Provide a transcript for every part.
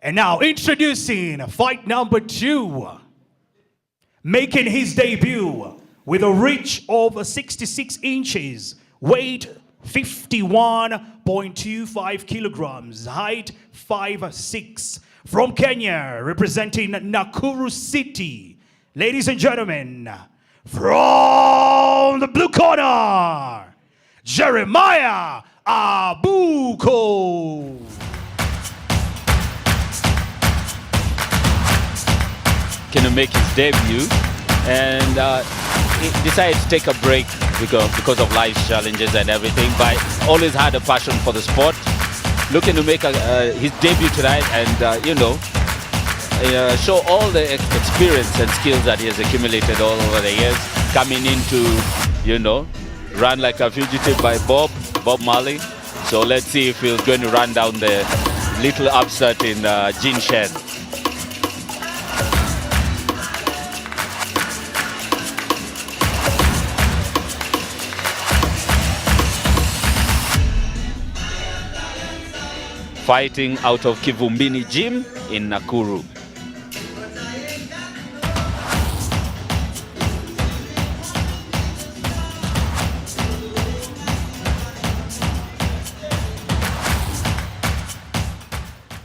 And now introducing fight number 2. Making his debut with a reach of 66 inches, weight 51.25 kilograms, height 5'6". From Kenya, representing Nakuru City. Ladies and gentlemen, from the blue corner, Jeremiah Abuko. Going to make his debut, and he decided to take a break because of life's challenges and everything, but always had a passion for the sport. Looking to make his debut tonight and, show all the experience and skills that he has accumulated all over the years, coming into, run like a fugitive by Bob Marley. So let's see if he's going to run down the little upset in Jin Shen. Fighting out of Kivumbini Gym in Nakuru.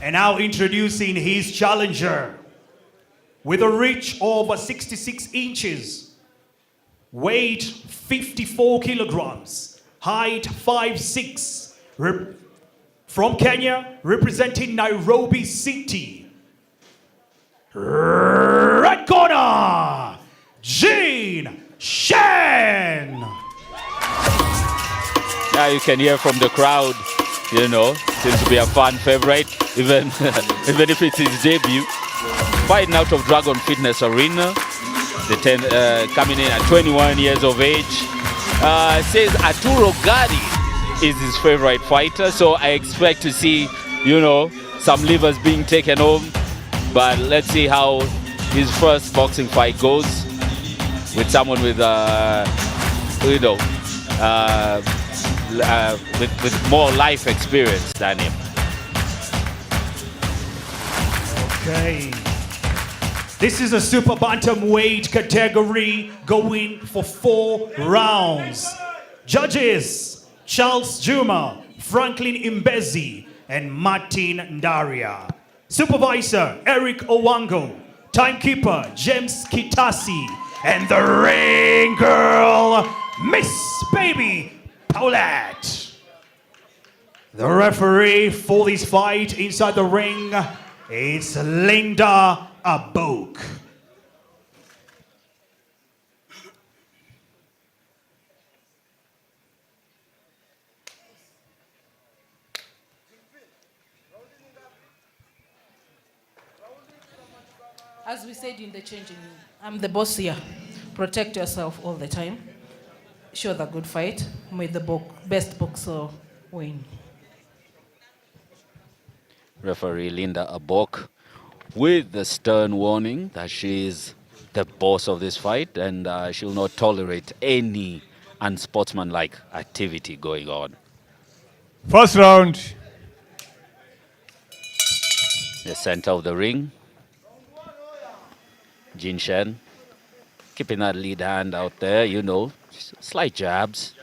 And now introducing his challenger with a reach of 66 inches, weight 54 kilograms, height 5'6". From Kenya, representing Nairobi City. Red corner, Jin Shen. Now you can hear from the crowd, seems to be a fan favorite, even if it's his debut. Fighting out of Dragon Fitness Arena, coming in at 21 years of age. Says Arturo Gatti is his favorite fighter, so I expect to see, some livers being taken home. But let's see how his first boxing fight goes with someone with, with more life experience than him. Okay. This is a super bantamweight category going for 4 rounds. Judges: Charles Juma, Franklin Imbezi, and Martin Ndaria. Supervisor, Eric Owango. Timekeeper, James Kitasi. And the ring girl, Miss Baby Paulette. The referee for this fight inside the ring is Linda Abok. As we said in the changing room, I'm the boss here. Protect yourself all the time. Show the good fight. May the best boxer win. Referee Linda Abok with the stern warning that she is the boss of this fight and she will not tolerate any unsportsmanlike activity going on. First round. The center of the ring. Jin Shen keeping that lead hand out there, slight jabs.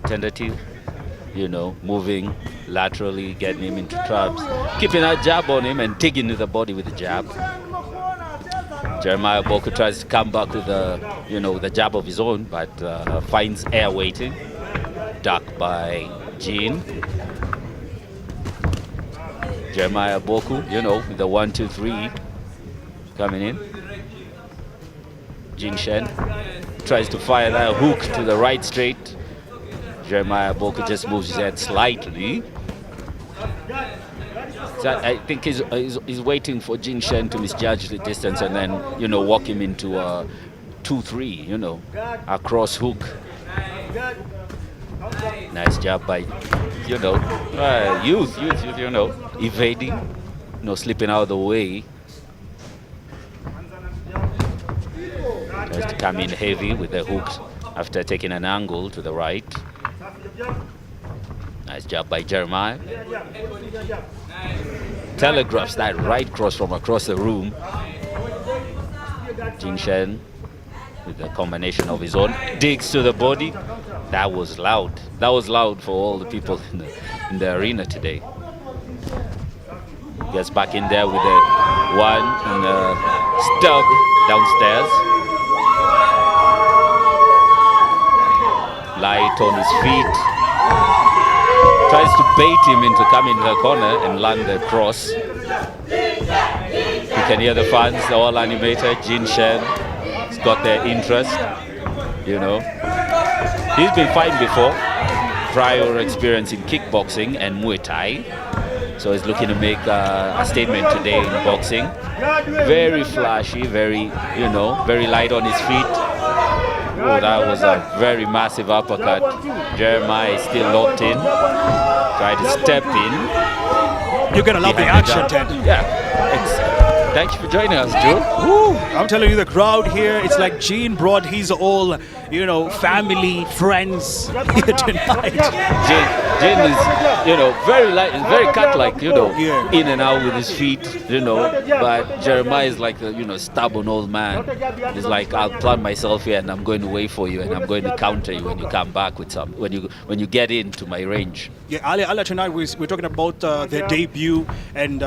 Tentative, moving laterally, getting him into traps, keeping that jab on him and digging to the body with the jab. Jeremiah Boko tries to come back with the jab of his own, but finds air waiting. Ducked by Jin. Jeremiah Boko, with the 1-2-3 coming in. Jin Shen tries to fire that hook to the right straight. Jeremiah Boko just moves his head slightly. So I think he's waiting for Jin Shen to misjudge the distance and then, walk him into a 2-3, a cross hook. Nice job by, youth, evading, slipping out of the way. Tries to come in heavy with the hooks after taking an angle to the right. Nice job by Jeremiah. Telegraphs that right cross from across the room. Jin Shen with a combination of his own digs to the body. That was loud. That was loud for all the people in the arena today. Gets back in there with a one and a stub downstairs. Light on his feet. Tries to bait him into coming to the corner and land the cross. You can hear the fans, they're all animated. Jin Shen has got their interest, you know. He's been fine before, prior experience in kickboxing and Muay Thai. So he's looking to make a statement today in boxing. Very flashy, very, you know, very light on his feet. Oh, that was a very massive uppercut. Jeremiah is still locked in. Tried to step in. You're gonna love the action, Ted. Yeah. Thank you for joining us, Joe. Woo. I'm telling you, the crowd here, it's like Gene brought his all, you know, family, friends here tonight. Jane is, you know, very light, very cat-like, you know, Yeah. in and out with his feet, you know. But Jeremiah is like a, you know, stubborn old man. He's like, I'll plant myself here and I'm going to wait for you and I'm going to counter you when you come back with some, when you get into my range. Yeah, Ali, tonight we're talking about their debut, and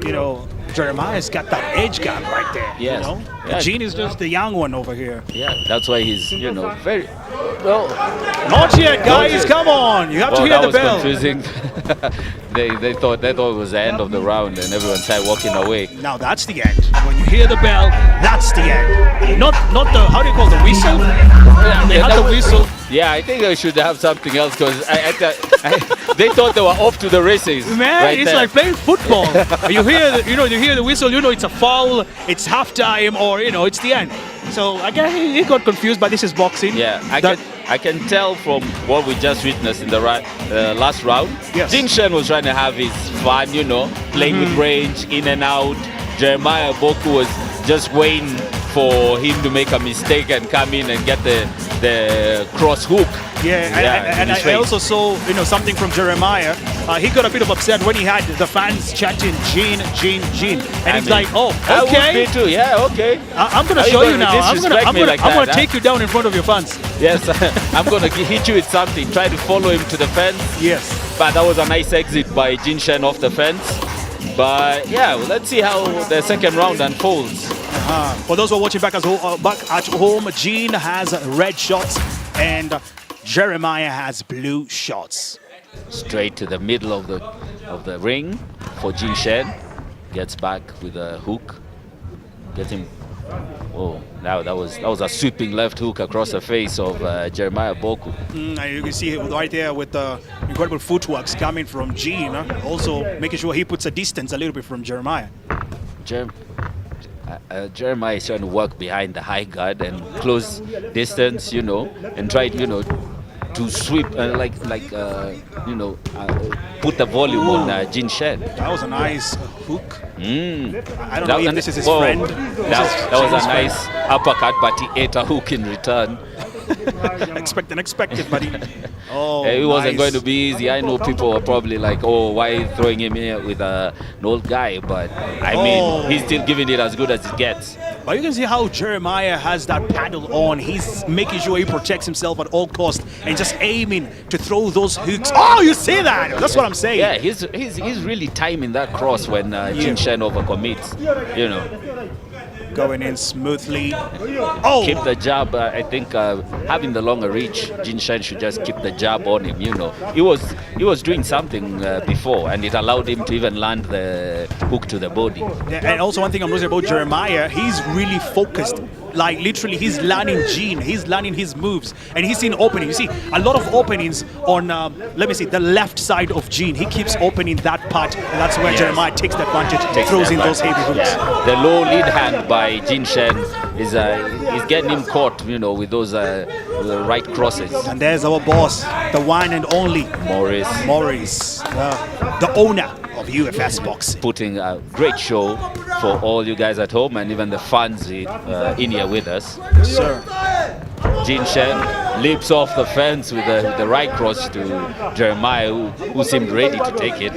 you know, Jeremiah's got that edge gap right there. Yes. You know, Yeah. Gene is just the young one over here. Yeah, that's why he's, you know, very well. Not yet, guys. Come on, you have to hear that the was bell. confusing. they thought it was the end of the round, and everyone started walking away. Now that's the end. When you hear the bell, that's the end. Not the, how do you call the whistle? They had the whistle. Yeah, I think they should have something else because they thought they were off to the races. Man, right it's there. like playing football. you hear the whistle. You know it's a foul. It's halftime, or you know it's the end. So I guess he got confused, but this is boxing. Yeah, I can tell from what we just witnessed in the last round. Yes. Jin Shen was trying to have his fun, you know, playing with range, in and out. Jeremiah Boku was just waiting for him to make a mistake and come in and get the cross hook. Yeah, and I also saw, you know, something from Jeremiah. He got a bit of upset when he had the fans chanting Gene. And he's like, oh, I would okay. be too. Yeah, okay. I'm going to Are you show you gonna now. I'm disrespect going me like to that, take you down in front of your fans. Yes, I'm going to hit you with something. Try to follow him to the fence. Yes. But that was a nice exit by Jin Shen off the fence. But yeah, well, let's see how the second round unfolds. For those who are watching back at home, Gene has red shots and Jeremiah has blue shots. Straight to the middle of the ring for Jin Shen. Gets back with a hook. Get him. Oh, now that was a sweeping left hook across the face of Jeremiah Boku. And you can see right there with the incredible footworks coming from Gene. Also making sure he puts a distance a little bit from Jeremiah. Jeremiah is trying to work behind the high guard and close distance, you know, and try, you know, to sweep, put the volume on Jin Shen. That was a nice hook. I don't That- know if this is his whoa, friend. That was a nice uppercut, but he ate a hook in return. Expected, buddy. Oh, It wasn't nice. going to be easy. I know people are probably like, oh, why are you throwing him here with an old guy? But I mean, he's still giving it as good as it gets. But you can see how Jeremiah has that paddle on. He's making sure he protects himself at all costs and just aiming to throw those hooks. Oh, you see that? That's what I'm saying. Yeah, he's really timing that cross when Jin Shen overcommits, you know. Going in smoothly. Oh! Keep the jab. I think having the longer reach, Jin Shen should just keep the jab on him. You know, he was doing something before, and it allowed him to even land the hook to the body. Yeah, and also one thing I'm noticing about Jeremiah, he's really focused. Like literally, he's learning Gene. He's learning his moves, and he's seeing openings. You see a lot of openings on, let me see, the left side of Gene. He keeps opening that part, and that's where Yes. Jeremiah takes the advantage, Takes throws the in those heavy advantage. hooks. Yeah. The low lead hand by Jin Shen is getting him caught, you know, with those the right crosses. And there's our boss, the one and only Morris the owner of UFS Boxing. putting a great show for all you guys at home and even the fans in here with us. Sir. Jin Shen leaps off the fence with the right cross to Jeremiah, who seemed ready to take it.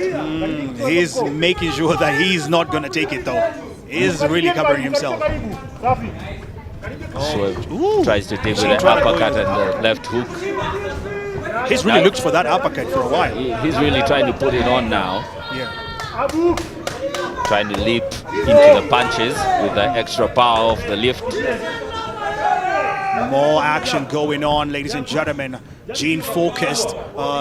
He's making sure that he's not going to take it, though. He's really covering himself. So tries to dig with the uppercut and the left hook. He's really looked for that uppercut for a while. He's really trying to put it on now. Yeah. Trying to leap into the punches with the extra power of the lift. More action going on, ladies and gentlemen. Jin focused.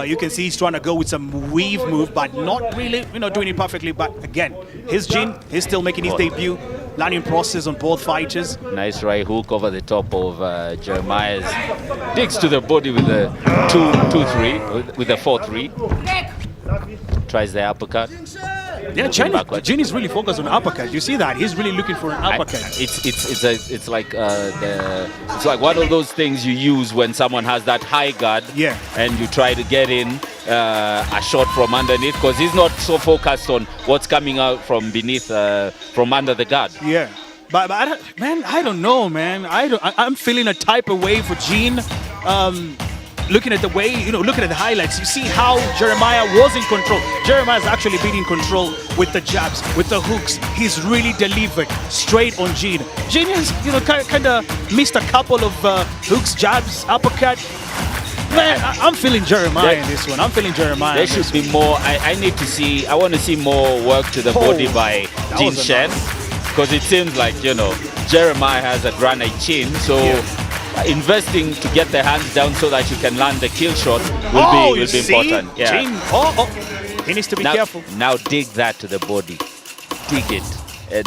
You can see he's trying to go with some weave move, but not really, doing it perfectly. But again, his Jin, he's still making his debut. Learning process on both fighters. Nice right hook over the top of Jeremiah's. Digs to the body with the 2-3, with the 4-3. Tries the uppercut. Yeah, Jin is really focused on uppercut. You see that? He's really looking for an uppercut. It's like one of those things you use when someone has that high guard. Yeah. And you try to get in a shot from underneath, because he's not so focused on what's coming out from beneath, from under the guard. Yeah. But I don't know, man. I'm feeling a type of way for Jin. Looking at the way, looking at the highlights, you see how Jeremiah was in control. Jeremiah's actually been in control with the jabs, with the hooks. He's really delivered straight on Jin. Jin has, kind of missed a couple of hooks, jabs, uppercut. Man, I'm feeling Jeremiah in this one. I'm feeling Jeremiah. There should be more. I want to see more work to the body by Jin Shen, because it seems like, Jeremiah has a granite chin, so investing to get the hands down so that you can land the kill shot will be important. Yeah. Jin, he needs to be careful. Now dig that to the body. Dig it and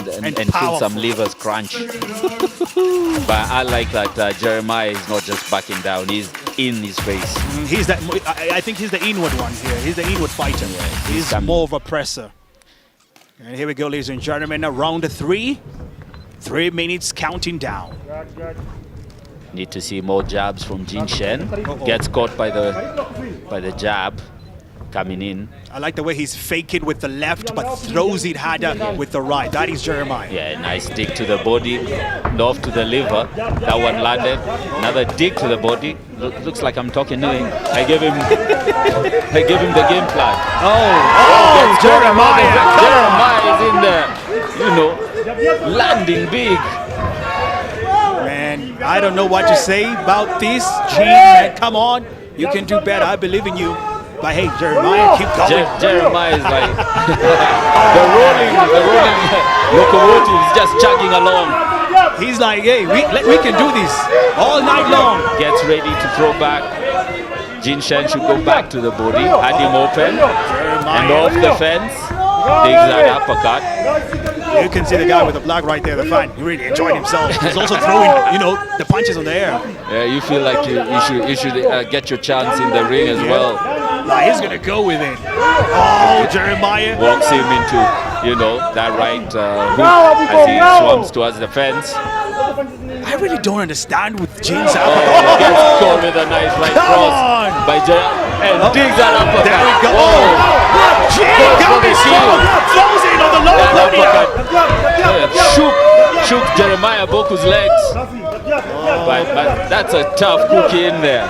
feel some levers crunch. But I like that Jeremiah is not just backing down, he's in his face. He's that. I think he's the inward one here. He's the inward fighter. Yeah, he's more of a presser. And here we go, ladies and gentlemen. Now round 3. 3 minutes counting down. Need to see more jabs from Jin Shen. Gets caught by the jab coming in. I like the way he's faking with the left, but throws it harder with the right. That is Jeremiah. Yeah, nice dig to the body, off to the liver. That one landed. Another dig to the body. Looks like I'm talking to him. I gave him the game plan. Jeremiah! Jeremiah is in there, landing big. Man, I don't know what to say about this. Jin, man, come on. You can do better. I believe in you. But hey, Jeremiah, keep going. Jeremiah is like the rolling locomotive is just chugging along. He's like, hey, we can do this all night long. Gets ready to throw back. Jin Shen should go back to the body, had him open, and off the fence. Takes that uppercut. You can see the guy with the flag right there, the fan. He really enjoyed himself. He's also throwing, the punches on the air. Yeah, you feel like you should get your chance in the ring as well. He's gonna go with it. Oh, Jeremiah walks him into, that right hook as he swams towards the fence. I really don't understand with Jin's uppercut. Gets caught with a nice right cross by and digs that uppercut. There we go. Jin got his throws it on the lower body. Shook Jeremiah Boku's legs. But that's a tough cookie in there.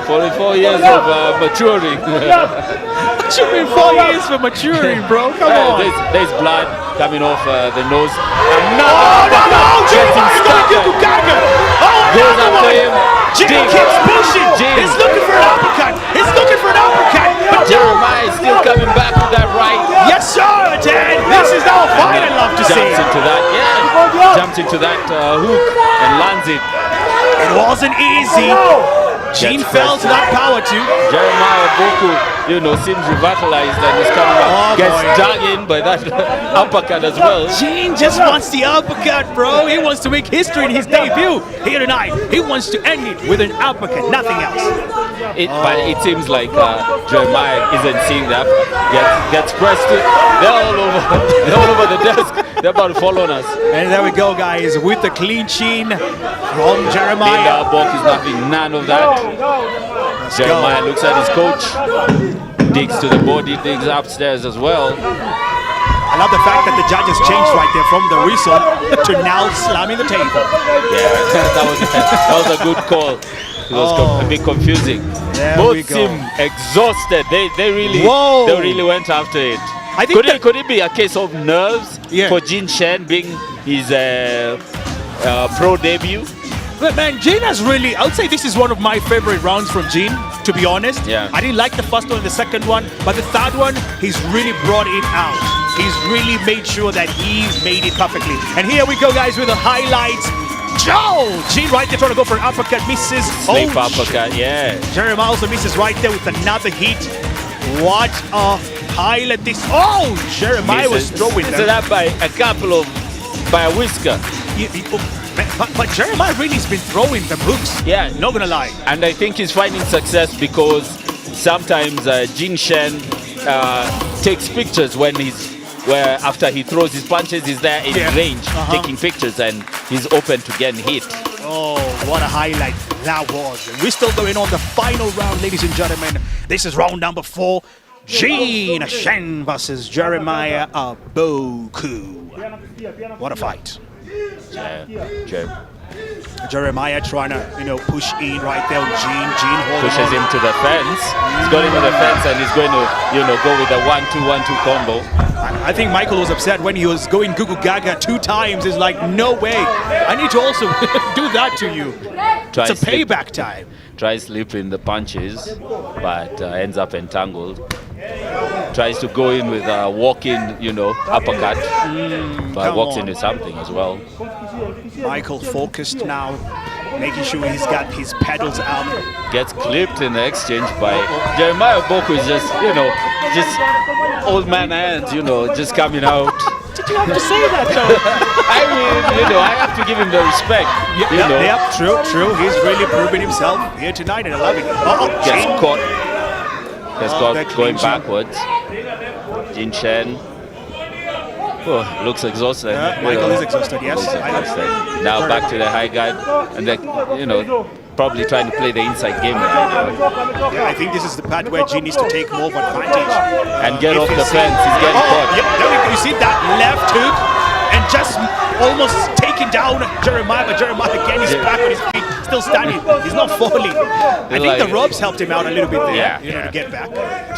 44 years of maturing. It should be 4 years for maturing, bro. Come on. There's blood coming off the nose. Jin goes after him. Jin keeps pushing. He's looking for an uppercut. But Jeremiah is still coming back with that right. Yes, sir, Dan. This is our fight I love to see. Jumps into that hook and lands it. It wasn't easy. Jin fell to that power too. Jeremiah Boku, seems revitalized and is coming back. Gets dug in by that uppercut as well. Jin just wants the uppercut, bro. He wants to make history in his debut here tonight. He wants to end it with an uppercut, nothing else. But it seems like Jeremiah isn't seeing that. Gets pressed. They're all over the desk. They're about to fall on us. And there we go, guys, with the clean chin from Jeremiah. Bok is nothing, none of that. Jeremiah looks at his coach, digs to the body, digs upstairs as well. I love the fact that the judges changed right there from the whistle to now slamming the table. Yeah, that was a good call. It was a bit confusing. There we Both go. seem exhausted. They really Whoa. they really went after it. I think Could it be a case of nerves Yeah. for Jin Shen being his pro debut? But man, Jin has really, I would say this is one of my favorite rounds from Jin, to be honest. Yeah. I didn't like the first one and the second one, but the third one, he's really brought it out. He's really made sure that he made it perfectly. And here we go, guys, with the highlights. Joe! Jin right there trying to go for an uppercut, misses. Sleep Oh, uppercut, yeah. Jeremiah also misses right there with another hit. What a highlight this. Oh, Jeremiah was throwing Misses them. that by a whisker. But Jeremiah really has been throwing the hooks. Yeah. Not gonna lie. And I think he's finding success because sometimes Jin Shen takes pictures where after he throws his punches, he's there in Yeah. range Uh-huh. taking pictures, and he's open to getting hit. Oh, what a highlight that was. And we're still going on the final round, ladies and gentlemen. This is round number 4. Jin Shen versus Jeremiah Aboku. What a fight. Jeremiah trying to, push in right there on Jin. Jin holding Pushes on. him to the fence. He's got him to the fence, and he's going to, go with the 1-2-1-2 combo. I think Michael was upset when he was going Gugu Gaga 2 times. He's like, no way. I need to also do that to you. Tries It's a payback time. Tries slipping the punches, but ends up entangled. Tries to go in with a walk-in, uppercut, but come walks on. into something as well. Michael focused now, making sure he's got his pedals up. Gets clipped in the exchange by Jeremiah Aboku. Is just, just old man hands, just coming out. Did you have to say that, though? I mean, I have to give him the respect. Yep, true. He's really proving himself here tonight, and I love it. Gets Jin. caught. Gets Oh, caught that going clinching. backwards. Jin Shen. Oh, looks exhausted. Michael is exhausted, yes. Looks exhausted. Now back to the high guard, and then, probably trying to play the inside game right now. Yeah, I think this is the part where Jin needs to take more of advantage. And get If off you the see- fence. He's getting caught. Yep, there we go. You see that left hook and just almost taking down Jeremiah, but Jeremiah again is back on his feet, still standing. He's not falling. I think like- the ropes helped him out a little bit there, Yeah, to get back.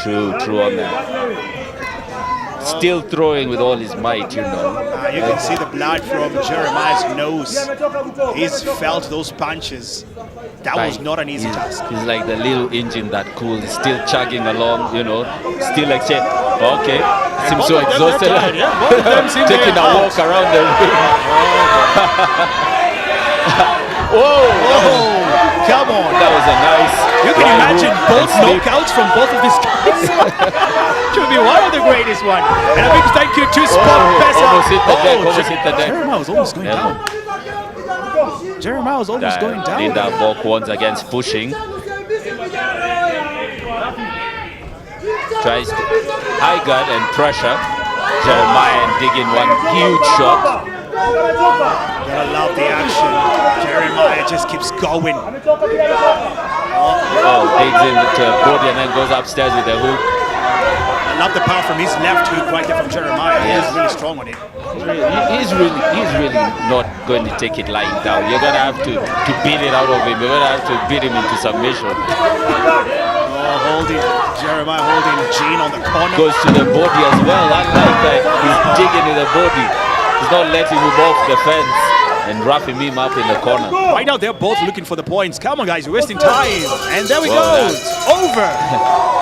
True on that. Still throwing with all his might, You can see the blood from Jeremiah's nose. He's felt those punches. That was not an easy task. He's like the little engine that cool. He's still chugging along, still exchange. Okay, seems so Both of them are exhausted. tired, yeah. Both of them seem Taking very a hot. walk around the ring. Whoa! Oh, come on. That was a nice. You can right imagine hook both and slip. knockouts from both of these guys. Should be one of the greatest one. And a big thank you to Spot Pesa. Almost hit the deck. Almost hit the deck. Jeremiah was almost going Yeah. down. Jeremiah was almost going down. Linda Bok once against pushing. Tries to high guard and pressure. Jeremiah and digging one huge shot. Gotta love the action. Jeremiah just keeps going. Oh, digs into body and then goes upstairs with a hook. I love the power from his left hook right there from Jeremiah. Yes. He's really strong on it. He's really not going to take it lying down. You're gonna have to beat it out of him. You're gonna have to beat him into submission. Oh, holding Jeremiah, holding Jin on the corner. Goes to the body as well. Unlike that, he's digging in the body. He's not letting him off the fence and wrapping him up in the corner. Right now, they're both looking for the points. Come on, guys, you're wasting time. And there we Well go. done. It's over.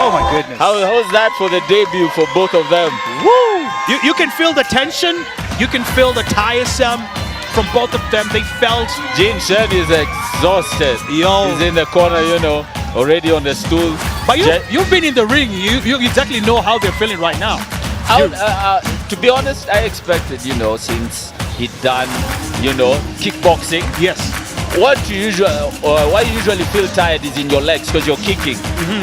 Oh, my goodness. How's that for the debut for both of them? Woo! You can feel the tension. You can feel the tiresome from both of them. They felt. Jin Shen is exhausted. Yo. He's in the corner, already on the stool. But Je- you've been in the ring. You exactly know how they're feeling right now. to be honest, I expected, since he'd done, kickboxing. Yes. Why you usually feel tired is in your legs because you're kicking.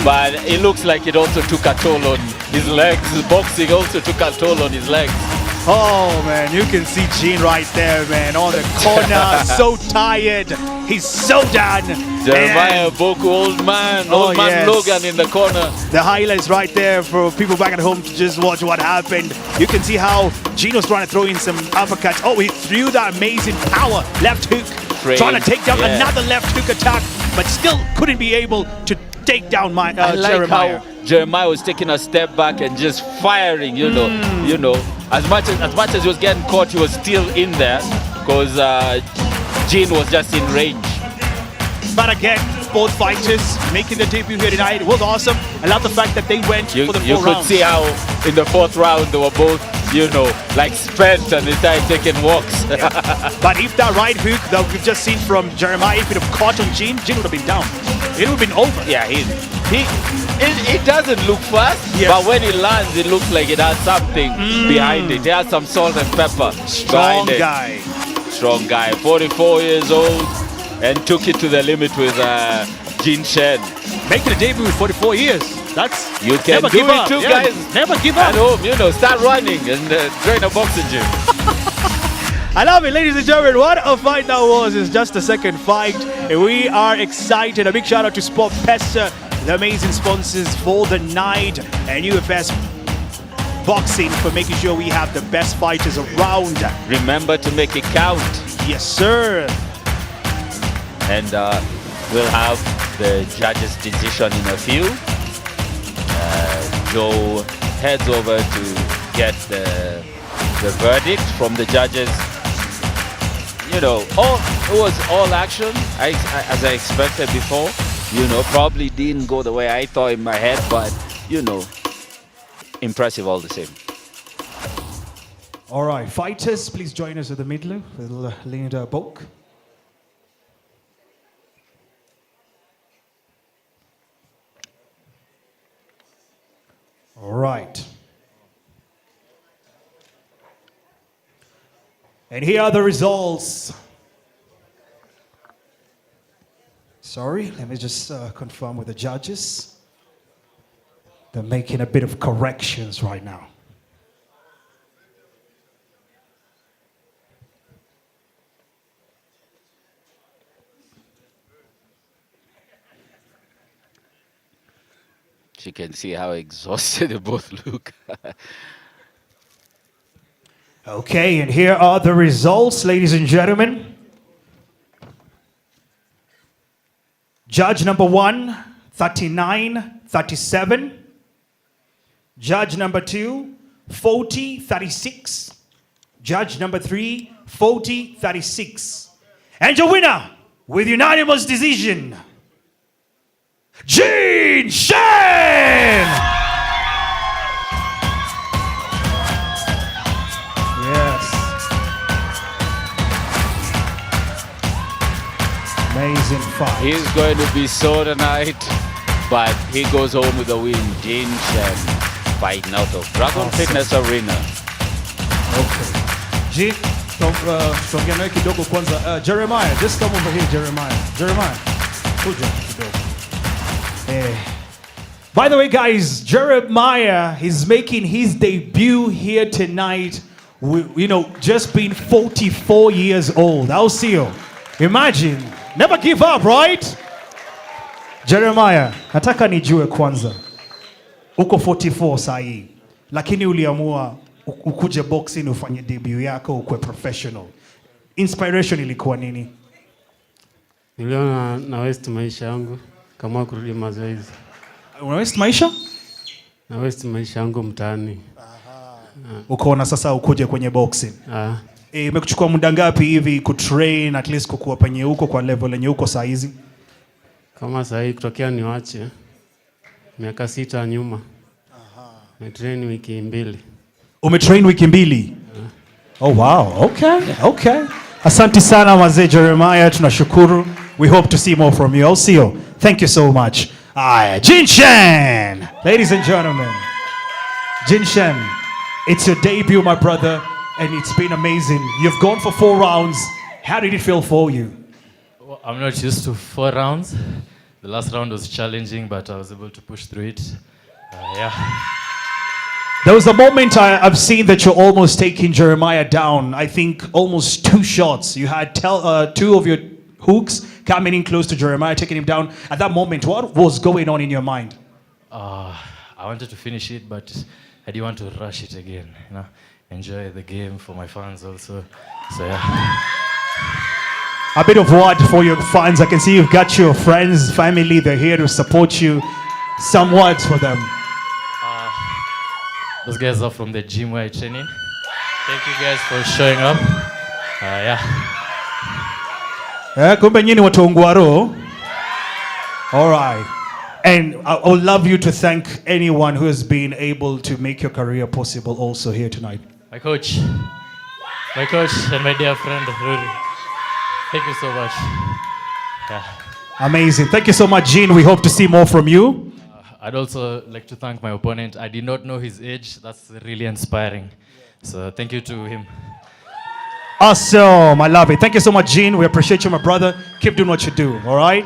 But it looks like it also took a toll on his legs. Boxing also took a toll on his legs. Oh, man, you can see Jin right there, man, on the corner. So tired. He's so done. Jeremiah And- Boku, old man Oh, yes. Logan in the corner. The highlights right there for people back at home to just watch what happened. You can see how Gino's trying to throw in some uppercuts. Oh, he threw that amazing power left hook. Frame, Trying to take down yeah. another left hook attack, but still couldn't be able to take down my I like Jeremiah. how Jeremiah was taking a step back and just firing, you know, as much as he was getting caught, he was still in there because Gene was just in range. But again, both fighters making their debut here tonight. It was awesome. I love the fact that they went You for the could 4 rounds. see how in the 4th round they were both, like spent and they started taking walks. But if that right hook that we've just seen from Jeremiah, if it had caught on Gene would have been down. It would have been over. Yeah, it doesn't look fast, Yes. but when it lands, it looks like it has something behind it. It has some salt and pepper Strong behind it. guy. Strong guy, 44 years old, and took it to the limit with Jin Shen. Making a debut with 44 years. That's You can never do give it up. too, Yeah, guys. Never give At up. home, start running and join a boxing gym. I love it, ladies and gentlemen. What a fight that was. It's just the second fight. And we are excited. A big shout out to Sport Pesa, the amazing sponsors for the night, and UFS Boxing for making sure we have the best fighters around. Remember to make it count. Yes, sir. And we'll have the judges' decision in a few. Joe heads over to get the verdict from the judges. It was all action, as I expected before. Probably didn't go the way I thought in my head, but impressive all the same. All right, fighters, please join us at the middle with Linda Boak. All right. And here are the results. Sorry, let me just confirm with the judges. They're making a bit of corrections right now. You can see how exhausted they both look. Okay, and here are the results, ladies and gentlemen. Judge number 1, 39-37. Judge number 2, 40-36. Judge number 3, 40-36. And your winner, with unanimous decision, Jin Shen! Yes. Amazing fight. He's going to be sore tonight, but he goes home with a win. Jin Shen fighting out of Dragon Awesome. Fitness Arena. Okay. Jin, tuongea nawe kidogo kwanza. Jeremiah, just come over here, Jeremiah. Jeremiah, kuja kidogo. By the way, guys, Jeremiah is making his debut here tonight. Just being 44 years old. I'll see you. Imagine. Never give up, right? Jeremiah, nataka nijue kwanza. Uko 44 sahi, lakini uliamua ukuje boxing ufanye debut yako ukwe professional. Inspiration ilikuwa nini? Niliona na waste maisha yangu kama kurudi mazoezi. Una waste maisha? Na waste maisha yangu mtaani. Ukaona sasa ukuje kwenye boxing. Ah, Imekuchukua muda ngapi hivi kutrain at least kukuwa penye huko kwa level yenye huko saa hizi? kama saa hii kutokea niwache miaka 6 nyuma. Nimetrain wiki 2. Umetrain wiki 2? Oh wow, okay. Asante sana wazee Jeremiah, tunashukuru. We hope to see more from you. I'll see you. Thank you so much. Jin Shen, ladies and gentlemen. Jin Shen, it's your debut, my brother, and it's been amazing. You've gone for 4 rounds. How did it feel for you? Well, I'm not used to 4 rounds. The last round was challenging, but I was able to push through it. Yeah. There was a moment I've seen that you're almost taking Jeremiah down. I think almost 2 shots. You had 2 of your hooks coming in close to Jeremiah, taking him down. At that moment, what was going on in your mind? I wanted to finish it, but I didn't want to rush it again. You know, enjoy the game for my fans also. So yeah. A bit of word for your fans. I can see you've got your friends, family, they're here to support you. Some words for them. Those guys are from the gym where I train in. Thank you guys for showing up. Yeah. Kumbe nyinyi watu wa Ongwaro. All right. And I would love you to thank anyone who has been able to make your career possible also here tonight. My coach and my dear friend, Ruri. Thank you so much. Yeah. Amazing. Thank you so much, Gene. We hope to see more from you. I'd also like to thank my opponent. I did not know his age. That's really inspiring. So thank you to him. Awesome. I love it. Thank you so much, Gene. We appreciate you, my brother. Keep doing what you do. All right?